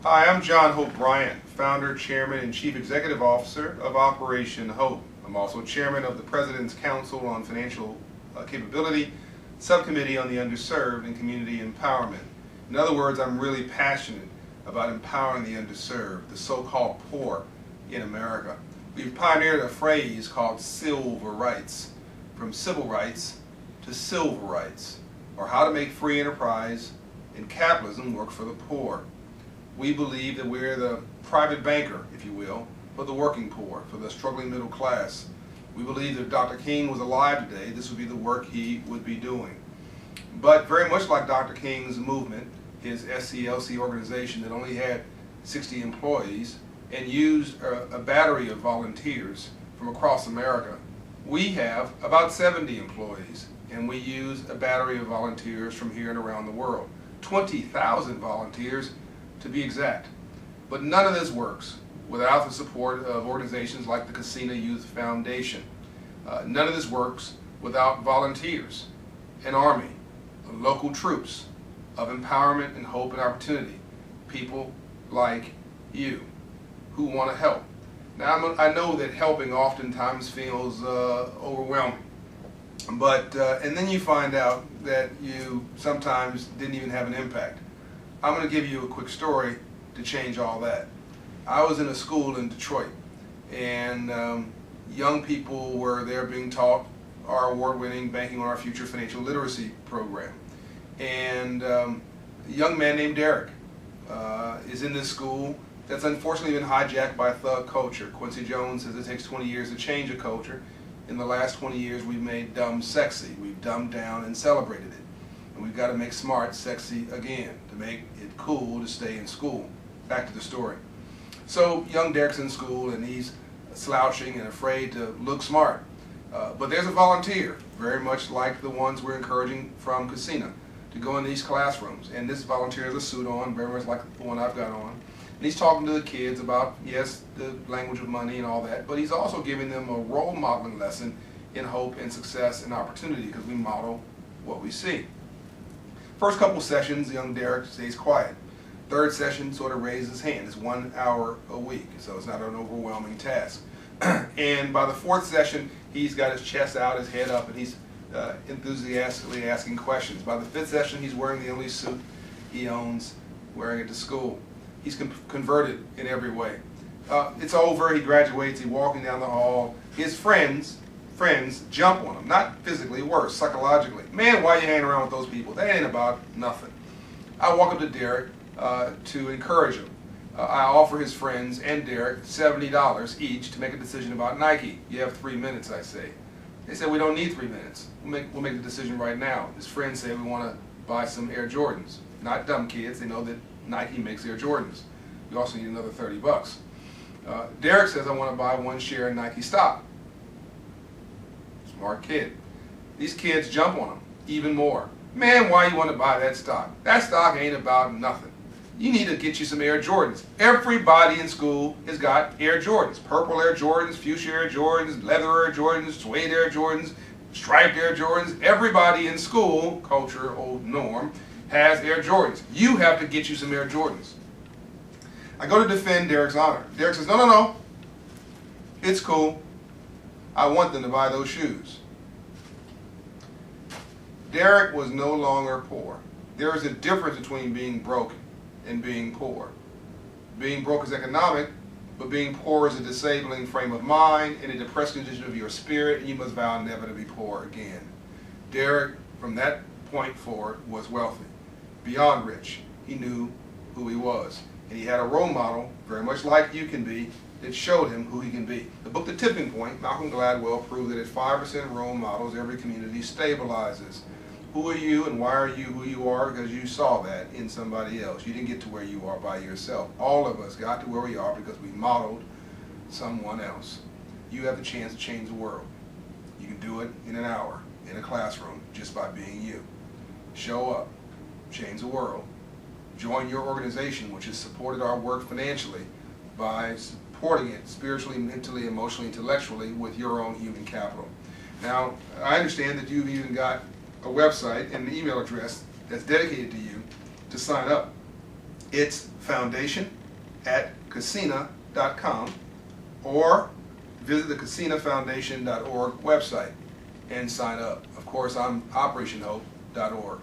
Hi, I'm John Hope Bryant, founder, chairman, and chief executive officer of Operation Hope. I'm also chairman of the President's Council on Financial Capability, subcommittee on the underserved and community empowerment. In other words, I'm really passionate about empowering the underserved, the so-called poor in America. We've pioneered a phrase called silver rights, from civil rights to silver rights, or how to make free enterprise and capitalism work for the poor. We believe that we're the private banker, if you will, for the working poor, for the struggling middle class. We believe that if Dr. King was alive today, this would be the work he would be doing. But very much like Dr. King's movement, his SCLC organization that only had 60 employees and used a battery of volunteers from across America, we have about 70 employees, and we use a battery of volunteers from here and around the world. 20,000 volunteers to be exact. But none of this works without the support of organizations like the Kasina Youth Foundation. None of this works without volunteers, an army, local troops of empowerment and hope and opportunity, people like you who want to help. Now I know that helping oftentimes feels overwhelming, but and then you find out that you sometimes didn't even have an impact. I'm going to give you a quick story to change all that. I was in a school in Detroit, and young people were there being taught our award-winning Banking on Our Future financial literacy program. And a young man named Derek is in this school that's unfortunately been hijacked by thug culture. Quincy Jones says it takes 20 years to change a culture. In the last 20 years, we've made dumb sexy. We've dumbed down and celebrated it. And we've got to make smart sexy again to make it cool to stay in school. Back to the story. So young Derek's in school and he's slouching and afraid to look smart. But there's a volunteer, very much like the ones we're encouraging from Kasina, to go in these classrooms. And this volunteer has a suit on, very much like the one I've got on. And he's talking to the kids about, yes, the language of money and all that, but he's also giving them a role modeling lesson in hope and success and opportunity, because we model what we see. First couple sessions, young Derek stays quiet. Third session sort of raises his hand. It's 1 hour a week, so it's not an overwhelming task. And by the fourth session, he's got his chest out, his head up, and he's enthusiastically asking questions. By the fifth session, he's wearing the only suit he owns, wearing it to school. He's converted in every way. It's over, he graduates, he's walking down the hall. His friends jump on him, not physically, worse, psychologically. Man, why are you hanging around with those people? That ain't about nothing. I walk up to Derek to encourage him. I offer his friends and Derek $70 each to make a decision about Nike. You have 3 minutes, I say. They said, we don't need 3 minutes. We'll make the decision right now. His friends say, we want to buy some Air Jordans. Not dumb kids, they know that Nike makes Air Jordans. You also need another 30 bucks. Derek says, I want to buy 1 share in Nike stock. Smart kid. These kids jump on him even more. Man, why you want to buy that stock? That stock ain't about nothing. You need to get you some Air Jordans. Everybody in school has got Air Jordans. Purple Air Jordans, fuchsia Air Jordans, leather Air Jordans, suede Air Jordans, striped Air Jordans. Everybody in school, culture, old norm, has Air Jordans. You have to get you some Air Jordans. I go to defend Derek's honor. Derek says, no. It's cool. I want them to buy those shoes. Derek was no longer poor. There is a difference between being broke and being poor. Being broke is economic, but being poor is a disabling frame of mind and a depressed condition of your spirit, and you must vow never to be poor again. Derek, from that point forward, was wealthy, beyond rich. He knew who he was, and he had a role model, very much like you can be, that showed him who he can be. The book The Tipping Point, Malcolm Gladwell proved that at 5% role models, every community stabilizes. Who are you and why are you who you are? Because you saw that in somebody else. You didn't get to where you are by yourself. All of us got to where we are because we modeled someone else. You have the chance to change the world. You can do it in an hour, in a classroom, just by being you. Show up, change the world. Join your organization, which has supported our work financially by supporting it spiritually, mentally, emotionally, intellectually with your own human capital. Now, I understand that you've even got a website and an email address that's dedicated to you to sign up. It's foundation@kasina.com, or visit the kasinafoundation.org website and sign up. Of course, I'm operationhope.org.